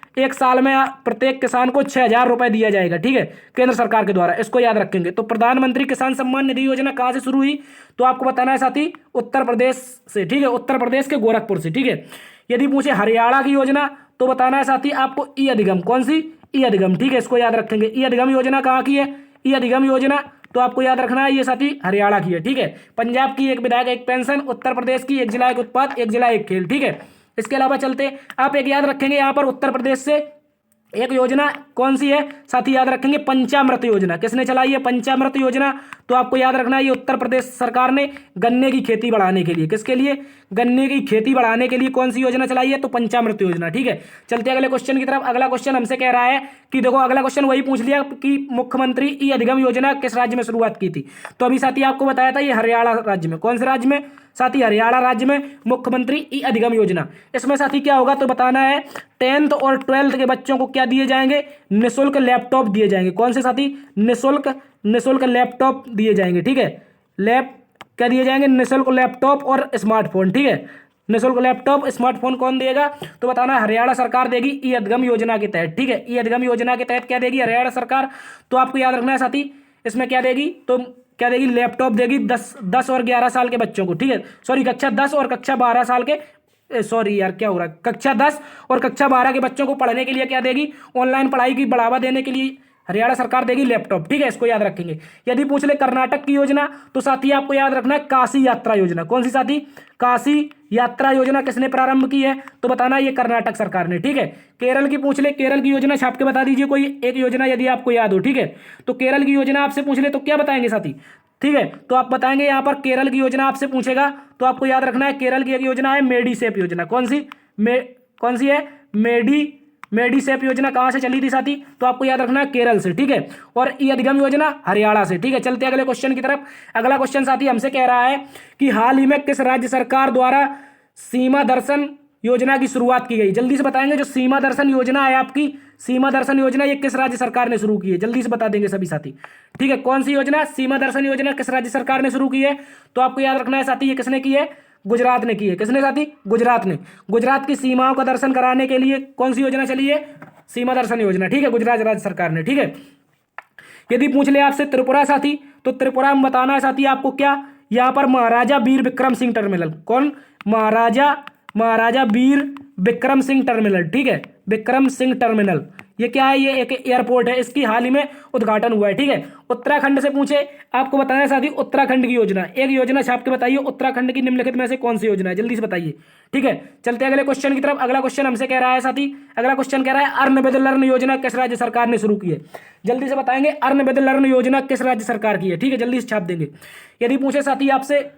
प्रत्येक किसान को 6,000 रुपए दिया जाएगा। ठीक है, केंद्र सरकार के द्वारा। इसको याद रखेंगे। तो प्रधानमंत्री किसान सम्मान निधि योजना कहां से शुरू हुई? तो आपको बताना है साथी उत्तर प्रदेश से। ठीक है, उत्तर प्रदेश के गोरखपुर से। ठीक है, यदि पूछे हरियाणा की योजना, तो बताना है साथी आपको ई अधिगम। कौन सी? ई अधिगम। ठीक है, इसको याद रखेंगे। ई अधिगम योजना कहां की है? ई अधिगम योजना तो आपको याद रखना है ये साथी हरियाणा की है। ठीक है, पंजाब की एक विधायक एक पेंशन, उत्तर प्रदेश की एक जिला एक उत्पाद, एक जिला एक खेल। ठीक है, इसके अलावा चलते आप एक याद रखेंगे यहाँ पर उत्तर प्रदेश से एक योजना कौन सी है साथी? याद रखेंगे पंचामृत योजना। किसने चलाई है पंचामृत योजना? तो आपको याद रखना है ये उत्तर प्रदेश सरकार ने गन्ने की खेती बढ़ाने के लिए। किसके लिए? गन्ने की खेती बढ़ाने के लिए कौन सी योजना चलाई है? तो पंचामृत योजना। ठीक है, चलते अगले क्वेश्चन की तरफ। अगला क्वेश्चन हमसे कह रहा है कि देखो अगला क्वेश्चन वही पूछ लिया कि मुख्यमंत्री ई अधिगम योजना किस राज्य में शुरुआत की थी? तो अभी साथी आपको बताया था ये हरियाणा राज्य में। कौन से राज्य में साथी? हरियाणा राज्य में मुख्यमंत्री ई अधिगम योजना। इसमें साथी क्या होगा? तो बताना है 10th और 12th के बच्चों को क्या दिए जाएंगे? निःशुल्क लैपटॉप दिए जाएंगे। कौन से साथी? निःशुल्क लैपटॉप दिए जाएंगे। ठीक है, क्या दिए जाएंगे? निःशुल्क लैपटॉप और स्मार्टफोन। ठीक है, निःशुल्क लैपटॉप स्मार्टफोन कौन देगा? तो बताना हरियाणा सरकार देगी ई अधिगम योजना के तहत। ठीक है, ई अधिगम योजना के तहत क्या देगी हरियाणा सरकार? तो आपको याद रखना है साथी इसमें क्या देगी? तो क्या देगी? लैपटॉप देगी 10 और 11 साल के बच्चों को। ठीक है, सॉरी, कक्षा 10 और कक्षा 12 साल के, सॉरी यार क्या हो रहा है, कक्षा 10 और कक्षा 12 के बच्चों को पढ़ने के लिए क्या देगी? ऑनलाइन पढ़ाई की बढ़ावा देने के लिए हरियाणा सरकार देगी लैपटॉप। ठीक है, इसको याद रखेंगे। यदि पूछ ले कर्नाटक की योजना, तो साथी आपको याद रखना है काशी यात्रा योजना। कौन सी साथी? काशी यात्रा योजना किसने प्रारंभ की है? तो बताना ये कर्नाटक सरकार ने। ठीक है, केरल की पूछ ले, केरल की योजना छाप के बता दीजिए कोई एक योजना यदि आपको याद हो। ठीक है, तो केरल की योजना आपसे पूछ ले तो क्या बताएंगे साथी? ठीक है, तो आप बताएंगे यहाँ पर केरल की योजना आपसे पूछेगा तो आपको याद रखना है केरल की एक योजना है मेडीसेप योजना। कौन सी है? मेडीसेप योजना कहां से चली थी साथी? तो आपको याद रखना है केरल से। ठीक है, और ई अधिगम योजना हरियाणा से। ठीक है, चलते अगले क्वेश्चन की तरफ। अगला क्वेश्चन साथी हमसे कह रहा है कि हाल ही में किस राज्य सरकार द्वारा सीमा दर्शन योजना की शुरुआत की गई? जल्दी से बताएंगे। जो सीमा दर्शन योजना है आपकी, सीमा दर्शन योजना ये किस राज्य सरकार ने शुरू की है? जल्दी से बता देंगे सभी साथी। ठीक है, कौन सी योजना? सीमा दर्शन योजना किस राज्य सरकार ने शुरू की है? तो आपको याद रखना है साथी ये किसने की है? गुजरात ने की है। किसने साथी? गुजरात ने। गुजरात की सीमाओं का दर्शन कराने के लिए कौन सी योजना चली है? सीमा दर्शन योजना। ठीक है, गुजरात राज्य सरकार ने। ठीक है, यदि पूछ ले आपसे त्रिपुरा साथी, तो त्रिपुरा में बताना है साथी आपको क्या? यहाँ पर महाराजा वीर विक्रम सिंह टर्मिनल। कौन? महाराजा वीर विक्रम सिंह टर्मिनल। ठीक है, विक्रम सिंह टर्मिनल ये क्या है, ये एक एयरपोर्ट है, इसकी हाल ही में उद्घाटन हुआ है। ठीक है, उत्तराखंड से पूछे, आपको बताना है साथी उत्तराखंड की योजना, एक योजना छाप के बताइए उत्तराखंड की निम्नलिखित में से कौन सी योजना है, जल्दी से बताइए। ठीक है, चलते अगले क्वेश्चन की तरफ। अगला क्वेश्चन हमसे कह रहा है साथी, अगला क्वेश्चन कह रहा है अर्न विद लर्न योजना किस राज्य सरकार ने शुरू की है, जल्दी से बताएंगे अर्न विद लर्न योजना किस राज्य सरकार की है। ठीक है, जल्दी से छाप देंगे। यदि पूछे साथी आपसे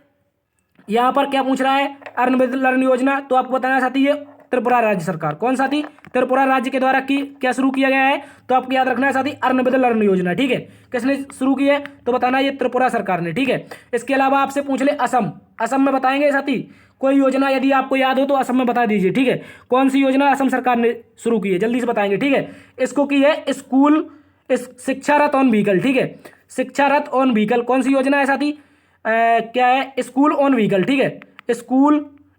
यहाँ पर क्या पूछ रहा है, अर्न विद लर्न योजना, तो आपको बताना है साथी ये त्रिपुरा राज्य सरकार, कौन साथी, त्रिपुरा राज्य के द्वारा की क्या शुरू किया गया है, तो आपको याद रखना है साथी अर्न विद लर्न योजना। ठीक है, किसने शुरू की है, तो बताना ये त्रिपुरा सरकार ने। ठीक है, इसके अलावा आपसे पूछ ले असम, असम में बताएंगे साथी कोई योजना, यदि आपको याद हो तो असम में बता दीजिए। ठीक है, कौन सी योजना असम सरकार ने शुरू की है, जल्दी से बताएंगे। ठीक है, इसको की है स्कूल शिक्षा रथ ऑन व्हीकल। ठीक है, शिक्षा रथ ऑन व्हीकल कौन सी योजना है साथी, क्या है, स्कूल ऑन व्हीकल। ठीक है,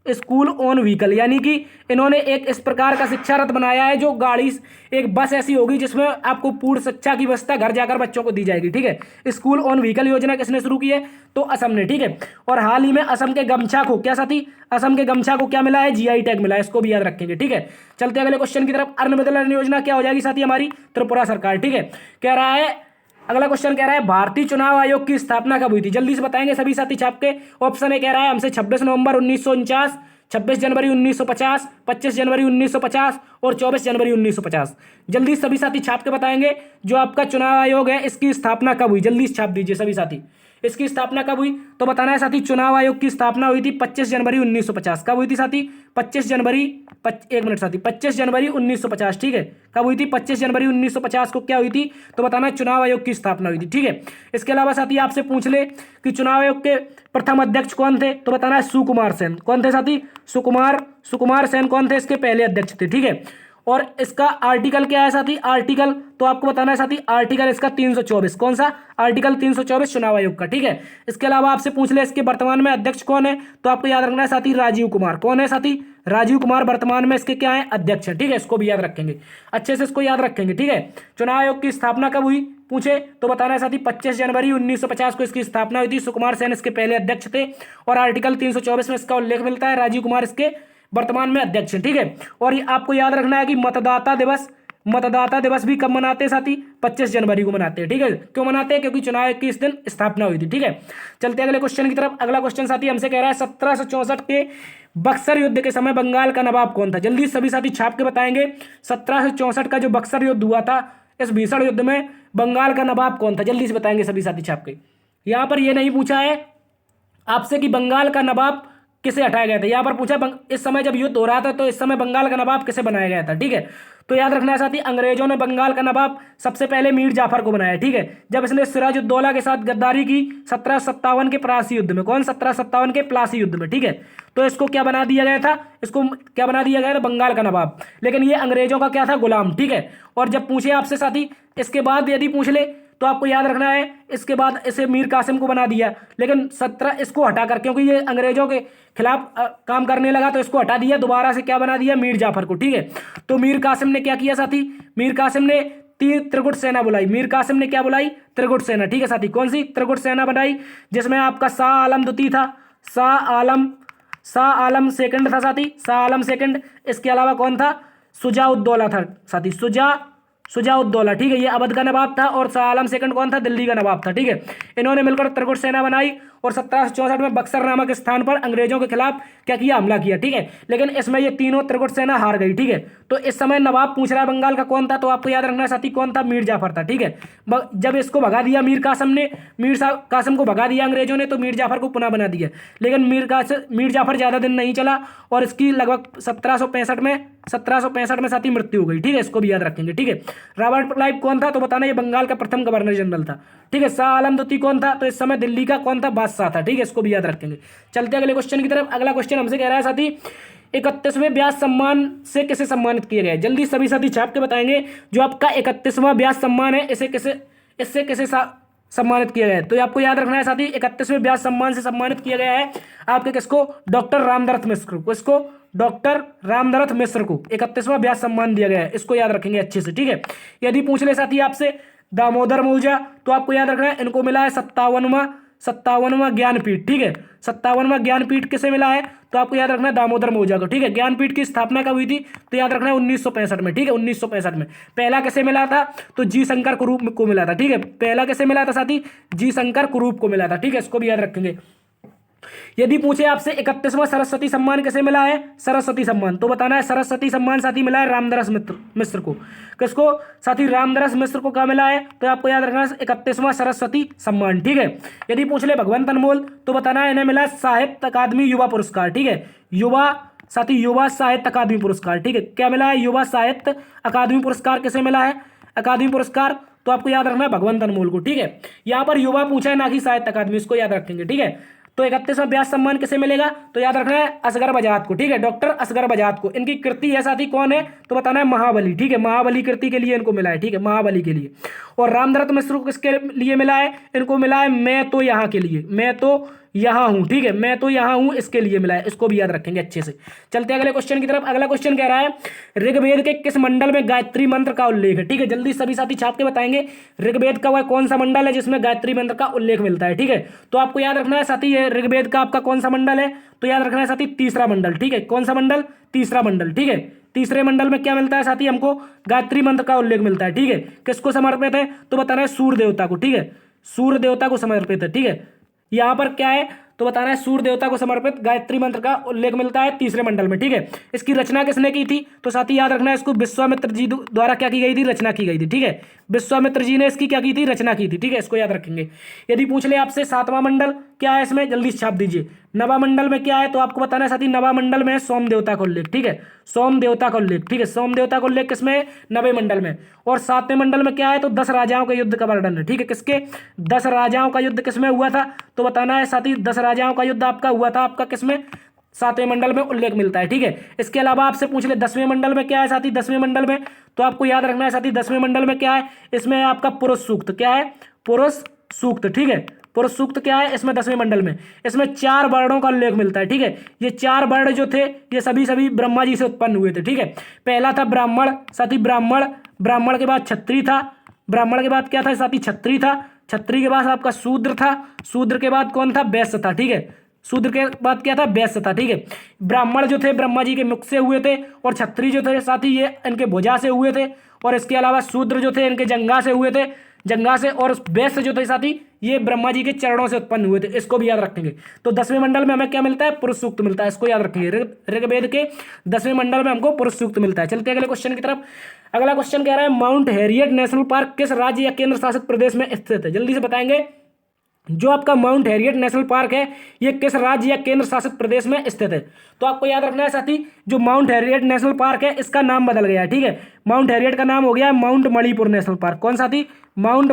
स्कूल ऑन व्हीकल, यानी कि इन्होंने एक इस प्रकार का शिक्षा रथ बनाया है जो गाड़ी, एक बस ऐसी होगी जिसमें आपको पूर्ण शिक्षा की व्यवस्था घर जाकर बच्चों को दी जाएगी। ठीक है, स्कूल ऑन व्हीकल योजना किसने शुरू की है, तो असम ने। ठीक है, और हाल ही में असम के गमछा को क्या साथी, असम के गमछा को क्या मिला है, जीआई टैग मिला है, इसको भी याद रखेंगे। ठीक है, चलते अगले क्वेश्चन की तरफ। अर्न विद लर्न योजना क्या हो जाएगी साथी, हमारी त्रिपुरा सरकार। ठीक है, कह रहा है, अगला क्वेश्चन कह रहा है भारतीय चुनाव आयोग की स्थापना कब हुई थी, जल्दी से बताएंगे सभी साथी छाप के। ऑप्शन ए कह रहा है हमसे 26 नवंबर 1949, 26 जनवरी 1950, 25 जनवरी 1950 और 24 जनवरी 1950। जल्दी सभी साथी छाप के बताएंगे जो आपका चुनाव आयोग है इसकी स्थापना कब हुई, जल्दी छाप दीजिए सभी साथी। इसकी स्थापना कब हुई, तो बताना है साथी चुनाव आयोग की स्थापना हुई थी 25 जनवरी 1950। कब हुई थी साथी, 25 जनवरी, एक मिनट साथी, 25 जनवरी 1950। ठीक है, कब हुई थी, 25 जनवरी 1950 को क्या हुई थी, तो बताना चुनाव आयोग की स्थापना हुई थी। ठीक है, इसके अलावा साथी आपसे पूछ ले कि चुनाव आयोग के प्रथम अध्यक्ष कौन थे, तो बताना है सुकुमार सेन। कौन थे साथी, सुकुमार सेन कौन थे, इसके पहले अध्यक्ष थे। ठीक है, और इसका आर्टिकल क्या है साथी, आर्टिकल तो आपको बताना है साथी, आर्टिकल इसका 324, कौन सा, आर्टिकल 324 चुनाव आयोग का। ठीक है, इसके अलावा आपसे पूछ ले इसके वर्तमान में अध्यक्ष कौन है, तो आपको याद रखना है साथी राजीव कुमार। कौन है साथी, राजीव कुमार वर्तमान में इसके क्या है, अध्यक्ष है। ठीक है, इसको भी याद रखेंगे, अच्छे से इसको याद रखेंगे। ठीक है, चुनाव आयोग की स्थापना कब हुई पूछे तो बताना है साथी 25 जनवरी 1950 को इसकी स्थापना हुई थी। सुकुमार सेन इसके पहले अध्यक्ष थे और आर्टिकल 324 में इसका उल्लेख मिलता है, राजीव कुमार इसके वर्तमान में अध्यक्ष हैं। ठीक है, और ये आपको याद रखना है कि मतदाता दिवस भी कब मनाते हैं साथी, 25 जनवरी को मनाते हैं। ठीक है, क्यों मनाते हैं, क्योंकि चुनाव की इस दिन स्थापना हुई थी। ठीक है, चलते अगले क्वेश्चन की तरफ। अगला क्वेश्चन साथी हमसे कह रहा है 1764 के बक्सर युद्ध के समय बंगाल का नवाब कौन था, जल्दी सभी साथी छाप के बताएंगे। 1764 का जो बक्सर युद्ध हुआ था, इस भीषण युद्ध में बंगाल का नवाब कौन था, जल्दी से बताएंगे सभी साथी छाप के। यहां पर यह नहीं पूछा है आपसे कि बंगाल का नवाब किसे हटाया गया था, यहां पर पूछा इस समय जब युद्ध हो रहा था तो इस समय बंगाल का नवाब किसे बनाया गया था। ठीक है, तो याद रखना है साथी अंग्रेजों ने बंगाल का नवाब सबसे पहले मीर जाफर को बनाया। ठीक है, जब इसने सिराजुद्दौला के साथ गद्दारी की 1757 के प्लासी युद्ध में, कौन 1757 के प्लासी युद्ध में। ठीक है, तो इसको क्या बना दिया गया था, इसको क्या बना दिया गया था, बंगाल का नवाब, लेकिन ये अंग्रेजों का क्या था, गुलाम। ठीक है, और जब पूछे आपसे साथी इसके बाद यदि पूछ ले तो आपको याद रखना है इसके बाद इसे मीर कासिम को बना दिया, लेकिन 17 इसको हटाकर, क्योंकि ये अंग्रेजों के खिलाफ काम करने लगा तो इसको हटा दिया, दोबारा से क्या बना दिया, मीर जाफर को। ठीक है, तो मीर कासिम ने क्या किया साथी, मीर कासिम ने त्रिगुट सेना बुलाई, मीर कासिम ने क्या बुलाई, त्रिगुट सेना। ठीक है साथी, कौन सी त्रिगुट सेना बनाई, जिसमें आपका शाह आलम द्वितीय था, शाह आलम सेकंड था साथी, शाह आलम सेकंड। इसके अलावा कौन था, शुजाउद्दौला था साथी, शुजाउद्दौला। ठीक है, ये अवध का नवाब था और शाह आलम सेकंड कौन था, दिल्ली का नवाब था। ठीक है, इन्होंने मिलकर त्रिगुट सेना बनाई और 1764 में बक्सर नामक स्थान पर अंग्रेजों के खिलाफ क्या किया, हमला किया। ठीक है, लेकिन इसमें ये तीनों त्रिगुट सेना हार गई। ठीक है, तो इस समय नवाब पूछ रहा है बंगाल का कौन था, तो आपको याद रखना है साथी कौन था, मीर जाफर था। ठीक है, जब इसको भगा दिया मीर कासिम को भगा दिया अंग्रेजों ने, तो मीर जाफर को पुनः बना दिया, लेकिन मीर जाफर ज्यादा दिन नहीं चला और इसकी लगभग 1765 में साथी मृत्यु हो गई। ठीक है, इसको भी याद रखेंगे। ठीक है, रॉबर्ट क्लाइव कौन था, तो बताना ये बंगाल का प्रथम गवर्नर जनरल था। ठीक है, शाह आलम द्वितीय कौन था, तो इस समय दिल्ली का कौन था, बादशाह था। ठीक है, इसको भी याद रखेंगे। चलते अगले क्वेश्चन की तरफ। अगला क्वेश्चन हमसे कह रहा है साथी 31वें व्यास सम्मान से किसे सम्मानित किया गया है, जल्दी सभी साथी छाप के बताएंगे। जो आपका 31वां व्यास सम्मान है इससे किसे सम्मानित किया गया है, तो आपको याद रखना है साथी 31वें व्यास सम्मान से सम्मानित किया गया है आपके किसको, डॉक्टर रामदरथ मिश्र को। इसको डॉक्टर रामदरथ मिश्र को 31वां व्यास सम्मान दिया गया है, इसको याद रखेंगे अच्छे से। ठीक है, यदि पूछ ले साथी आपसे दामोदर मूलजा, तो आपको याद रखना है इनको मिला है 57वां 57वां ज्ञानपीठ, ठीक है। 57वां ज्ञानपीठ किसे मिला है? तो आपको याद रखना है दामोदर मौजा को, ठीक है। ज्ञानपीठ की स्थापना कब हुई थी? तो याद रखना है 1965 में, ठीक है, 1965 में। पहला किसे मिला था? तो जी शंकर कुरूप को मिला था, ठीक है। पहला किसे मिला था साथी? जी शंकर कुरूप को मिला था, ठीक है। इसको भी याद रखेंगे। यदि पूछे आपसे 31वां सरस्वती सम्मान किसे मिला है? सरस्वती सम्मान, तो बताना है सरस्वती सम्मान साथी मिला है रामदास मिश्र को। किसको साथी? रामदास मिश्र को क्या मिला है? तो आपको याद रखना है 31वां सरस्वती सम्मान, ठीक है। यदि पूछ ले भगवंत अनमोल, तो बताना है इन्हें मिला साहित्य अकादमी युवा पुरस्कार, ठीक है। युवा साथी युवा साहित्य अकादमी पुरस्कार, ठीक है। क्या मिला है? युवा साहित्य अकादमी पुरस्कार किसे मिला है? अकादमी पुरस्कार, तो आपको याद रखना है भगवंत अनमोल को, ठीक है। यहाँ पर युवा पूछा है ना कि साहित्य अकादमी, इसको याद रखेंगे, ठीक है। तो 31वां व्यास सम्मान किसे मिलेगा? तो याद रखना है असगर बजात को, ठीक है, डॉक्टर असगर बजात को। इनकी कृति है साथी कौन है? तो बताना है महाबली, ठीक है। महाबली कृति के लिए इनको मिला है, ठीक है, महाबली के लिए। और रामदत्त मिश्र को किसके लिए मिला है? इनको मिला है मैं तो यहाँ के लिए, मैं तो यहाँ हूँ, ठीक है, मैं तो यहाँ हूँ इसके लिए मिला है। इसको भी याद रखेंगे अच्छे से। चलते हैं अगले क्वेश्चन की तरफ। अगला क्वेश्चन कह रहा है ऋग्वेद के किस मंडल में गायत्री मंत्र का उल्लेख है? ठीक है, जल्दी सभी साथी छाप के बताएंगे ऋग्वेद का वह कौन सा मंडल है जिसमें गायत्री मंत्र का उल्लेख मिलता है, ठीक है। तो आपको याद रखना है साथी ये ऋग्वेद का आपका कौन सा मंडल है? तो याद रखना है साथी तीसरा मंडल, ठीक है। कौन सा मंडल? तीसरा मंडल, ठीक है। तीसरे मंडल में क्या मिलता है साथी? हमको गायत्री मंत्र का उल्लेख मिलता है, ठीक है। किसको समर्पित है? तो बताना है सूर्य देवता को, ठीक है, सूर्य देवता को समर्पित है, ठीक है। यहाँ पर क्या है? तो बताना है सूर्य देवता को समर्पित गायत्री मंत्र का उल्लेख मिलता है तीसरे मंडल में, ठीक है। इसकी रचना किसने की थी? तो साथी याद रखना है इसको विश्वामित्र जी द्वारा क्या की गई थी? रचना की गई थी, ठीक है। विश्वामित्र जी ने इसकी क्या की थी? रचना की थी, ठीक है। इसको याद रखेंगे। यदि पूछ ले आपसे 7वां मंडल क्या है इसमें, जल्दी छाप दीजिए। नवा मंडल में क्या है? तो आपको बताना है साथी नवा मंडल में सोम देवता का उल्लेख, ठीक है, सोम देवता का उल्लेख, ठीक है। सोम देवता का उल्लेख किसमें? नवे मंडल में। और 7वें मंडल में क्या है? तो 10 राजाओं के युद्ध का वर्णन है, ठीक है। किसके? 10 राजाओं का युद्ध किसमें हुआ था? तो बताना है साथी 10 राजाओं का युद्ध आपका हुआ था आपका किसमें? 7वें मंडल में उल्लेख मिलता है, ठीक है। इसके अलावा आपसे पूछ ले 10वें मंडल में क्या है साथी? 10वें मंडल में तो आपको याद रखना है साथी 10वें मंडल में क्या है? इसमें आपका पुरुष सूक्त, क्या है? पुरुष सूक्त, ठीक है। पुरुष सूक्त क्या है इसमें? 10वें मंडल में इसमें 4 वर्णों का उल्लेख मिलता है, ठीक है। ये 4 वर्ण जो थे ये सभी ब्रह्मा जी से उत्पन्न हुए थे, ठीक है। पहला था ब्राह्मण साथी, ब्राह्मण, ब्राह्मण के बाद क्षत्रिय था, ब्राह्मण के बाद क्या था साथी? क्षत्रिय था, क्षत्रिय के बाद आपका शूद्र था, शूद्र के बाद कौन था? वैश्य था, ठीक है। शूद्र के बाद क्या था? वैश्य था, ठीक है। ब्राह्मण जो थे ब्रह्मा जी के मुख से हुए थे, और क्षत्रिय जो थे साथी ये इनके भुजा से हुए थे, और इसके अलावा शूद्र जो थे इनके जंघा से हुए थे, जंघा से, और वैश्य जो थे साथी ये ब्रह्मा जी के चरणों से उत्पन्न हुए थे। इसको भी याद रखेंगे। तो 10वें मंडल में हमें क्या मिलता है? पुरुष सूक्त मिलता है, इसको याद रखेंगे। ऋग्वेद के 10वें मंडल में हमको पुरुष सूक्त मिलता है। चलते हैं अगले क्वेश्चन की तरफ। अगला क्वेश्चन कह रहा है माउंट हैरियट नेशनल पार्क किस राज्य या केंद्र शासित प्रदेश में स्थित है? जल्दी से बताएंगे। जो आपका माउंट हैरियट नेशनल पार्क है ये किस राज्य या केंद्र शासित प्रदेश में स्थित है? तो आपको याद रखना है साथी जो माउंट हैरियट नेशनल पार्क है इसका नाम बदल गया है, ठीक है। माउंट हैरियट का नाम हो गया है माउंट मणिपुर नेशनल पार्क। कौन साथी? माउंट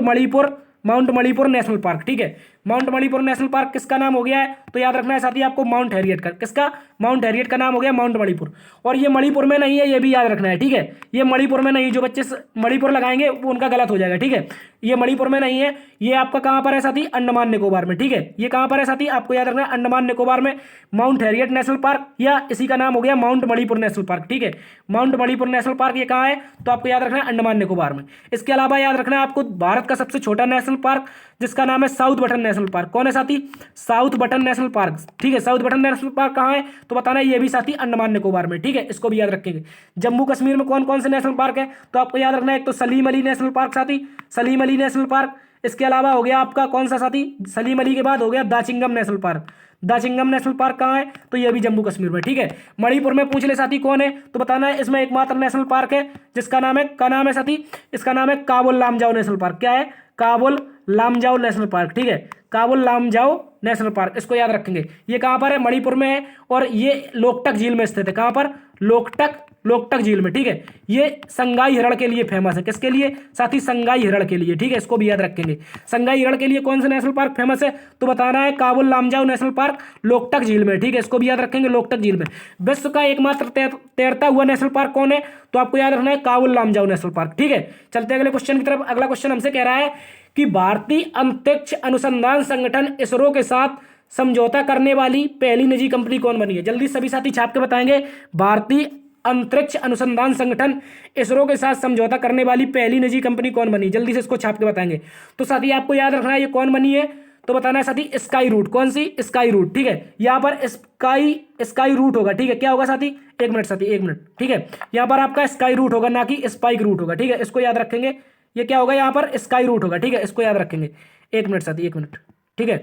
मणिपुर नेशनल पार्क, ठीक है। माउंट मणिपुर नेशनल पार्क किसका नाम हो गया है? तो याद रखना है साथी आपको माउंट हैरियट का। किसका? माउंट हैरियट का नाम हो गया माउंट मणिपुर। और ये मणिपुर में नहीं है, ये भी याद रखना है, ठीक है। ये मणिपुर में नहीं, जो बच्चे मणिपुर लगाएंगे वो उनका गलत हो जाएगा, ठीक है। ये मणिपुर में नहीं है, ये आपका कहाँ पर है साथी? अंडमान निकोबार में, ठीक है। ये कहाँ पर है साथी? आपको याद रखना है अंडमान निकोबार में माउंट हैरियट नेशनल पार्क, या इसी का नाम हो गया माउंट मणिपुर नेशनल पार्क, ठीक है। माउंट मणिपुर नेशनल पार्क ये कहाँ है? तो आपको याद रखना है अंडमान निकोबार में। इसके अलावा याद रखना है आपको भारत का सबसे छोटा नेशनल पार्क जिसका नाम है साउथ बटन नेशनल पार्क। कौन है साथी? साउथ बटन नेशनल पार्क, ठीक है। साउथ बटन नेशनल पार्क कहाँ है? तो बताना है ये भी साथी अंडमान निकोबार में, ठीक है। इसको भी याद रखेंगे। जम्मू कश्मीर में कौन कौन से नेशनल पार्क है? तो आपको याद रखना है एक तो सलीम अली नेशनल पार्क साथी, सलीम अली नेशनल पार्क। इसके अलावा हो गया आपका कौन सा साथी? सलीम अली के बाद हो गया Dachigam national park. Dachigam national park कहाँ है? तो ये भी जम्मू कश्मीर में, ठीक है। मणिपुर में पूछ ले साथी कौन है? तो बताना है इसमें एकमात्र नेशनल पार्क है जिसका नाम है, क्या नाम है साथी? इसका नाम है काबुल लामजाओ नेशनल पार्क। क्या है? काबुल लामजाओ नेशनल पार्क, ठीक है। काबुल लामजाओ नेशनल पार्क, इसको याद रखेंगे। ये कहाँ पर है? मणिपुर में है, और ये लोकटक झील में स्थित है। कहाँ पर? लोकटक झील में, ठीक है। ये संगाई हिरण के लिए फेमस है। किसके लिए साथी? संगाई हिरण के लिए, ठीक है। इसको भी याद रखेंगे। संगाई हिरण के लिए कौन सा नेशनल पार्क फेमस है? तो बताना है काबुल लामजाओ नेशनल पार्क लोकटक झील में, ठीक है। इसको भी याद रखेंगे, लोकटक झील में। विश्व का एकमात्र तैरता हुआ नेशनल पार्क कौन है? तो आपको याद रखना है काबुल लामजाओ नेशनल पार्क, ठीक है। चलते अगले क्वेश्चन की तरफ। अगला क्वेश्चन हमसे कह रहा है कि भारतीय अंतरिक्ष अनुसंधान संगठन इसरो के साथ समझौता करने वाली पहली निजी कंपनी कौन बनी है? जल्दी सभी साथी छाप के बताएंगे। भारतीय अंतरिक्ष अनुसंधान संगठन इसरो के साथ समझौता करने वाली पहली निजी कंपनी कौन बनी? जल्दी से इसको छाप के बताएंगे। तो साथी आपको याद रखना है ये कौन बनी है? तो बताना है साथी स्काई रूट, कौन सी, स्काई रूट, ठीक है। यहाँ पर स्काई रूट होगा, ठीक है। क्या होगा साथी, एक मिनट साथी, एक मिनट, ठीक है। यहाँ पर आपका स्काई रूट होगा, ना कि स्पाइक रूट होगा, ठीक है। इसको याद रखेंगे, ये क्या होगा, यहाँ पर स्काई रूट होगा, ठीक है। इसको याद रखेंगे, एक मिनट साथी, एक मिनट, ठीक है।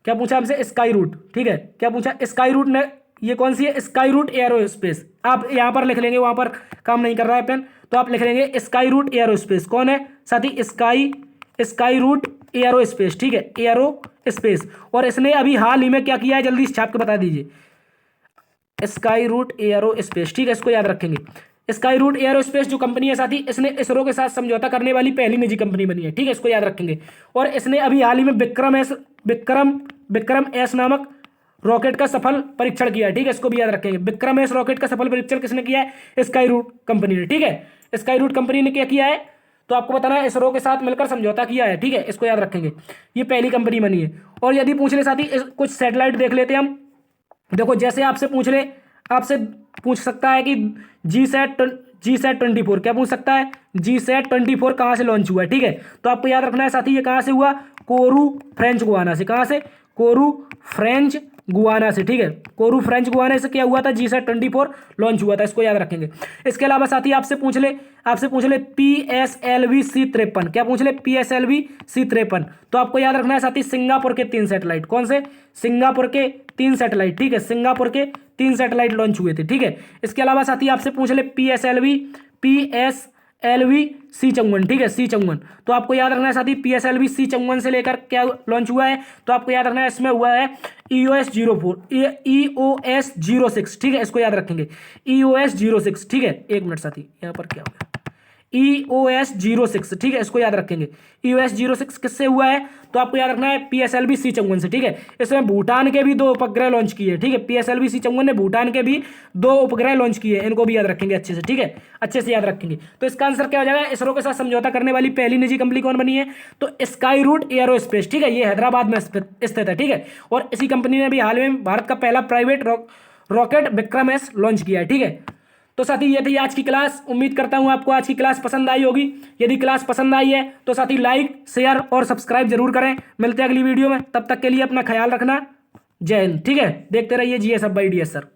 क्या पूछा हमसे, स्काई रूट, ठीक है। क्या पूछा, स्काई रूट ने, ये कौन सी है, स्काई रूट एयरोस्पेस। आप यहाँ पर लिख लेंगे, वहां पर काम नहीं कर रहा है पेन, तो आप लिख लेंगे स्काई रूट एयरोस्पेस। कौन है साथी, स्काई रूट एयरोस्पेस, ठीक है, एयरोस्पेस। और इसने अभी हाल ही में क्या किया है, जल्दी छाप के बता दीजिए। स्काई रूट एयरोस्पेस, ठीक है, इसको याद रखेंगे। स्काई रूट एयरोस्पेस जो कंपनी है साथी, इसने इसरो के साथ समझौता करने वाली पहली निजी कंपनी बनी है, ठीक है, इसको याद रखेंगे। और इसने अभी हाल ही में विक्रम एस नामक रॉकेट का सफल परीक्षण किया है, ठीक है, इसको भी याद रखेंगे। विक्रम एस रॉकेट का सफल परीक्षण किसने किया है, स्काई रूट कंपनी ने, ठीक है। स्काई रूट कंपनी ने क्या किया है, तो आपको बताना है इसरो के साथ मिलकर समझौता किया है, ठीक है, इसको याद रखेंगे। ये पहली कंपनी बनी है। और यदि पूछ ले साथी, कुछ सैटेलाइट देख लेते हैं हम। देखो, जैसे आपसे पूछ सकता है कि जीसैट 24, क्या पूछ सकता है, जीसैट 24 कहाँ से लॉन्च हुआ है, ठीक है। तो आपको याद रखना है साथी, ये कहाँ से हुआ, कोरू फ्रेंच गुआना से। कहाँ से, कोरू फ्रेंच गुआना से, ठीक है। कोरू फ्रेंच गुआना से क्या हुआ था, जीसैट 24 लॉन्च हुआ था, इसको याद रखेंगे। इसके अलावा साथी आपसे पूछ ले PSLV C53, क्या पूछ ले, PSLV C53। तो आपको याद रखना है साथी, सिंगापुर के 3 सैटेलाइट, कौन से, सिंगापुर के 3 सैटेलाइट, ठीक है, सिंगापुर के 3 सैटेलाइट लॉन्च हुए थे, ठीक है। इसके अलावा साथी आपसे पूछ ले PSLV C54, ठीक है, C54। तो आपको याद रखना है साथी, PSLV C54 से लेकर क्या लॉन्च हुआ है, तो आपको याद रखना है इसमें हुआ है EOS 06, ठीक है, इसको याद रखेंगे, EOS 06, ठीक है। एक मिनट साथी, यहाँ पर क्या हो गया, EOS 06, ठीक है, इसको याद रखेंगे। EOS 06 किससे हुआ है, तो आपको याद रखना है PSLV C54 से, ठीक है। इसमें भूटान के भी 2 उपग्रह लॉन्च किए, ठीक है। PSLV C54 ने भूटान के भी 2 उपग्रह लॉन्च किए, इनको भी याद रखेंगे अच्छे से, ठीक है, अच्छे से याद रखेंगे। तो इसका आंसर क्या हो जाएगा, इसरो के साथ समझौता करने वाली पहली निजी कंपनी कौन बनी है, तो स्काई रूट एयरोस्पेस, ठीक है, ये हैदराबाद में स्थित है, ठीक है। और इसी कंपनी ने भी हाल में भारत का पहला private rocket Vikram S launch किया है, ठीक है। तो साथी ये थी आज की क्लास। उम्मीद करता हूं आपको आज की क्लास पसंद आई होगी। यदि क्लास पसंद आई है तो साथी लाइक, शेयर और सब्सक्राइब जरूर करें। मिलते हैं अगली वीडियो में, तब तक के लिए अपना ख्याल रखना। जय हिंद, ठीक है। देखते रहिए GS अब बाई DS सर।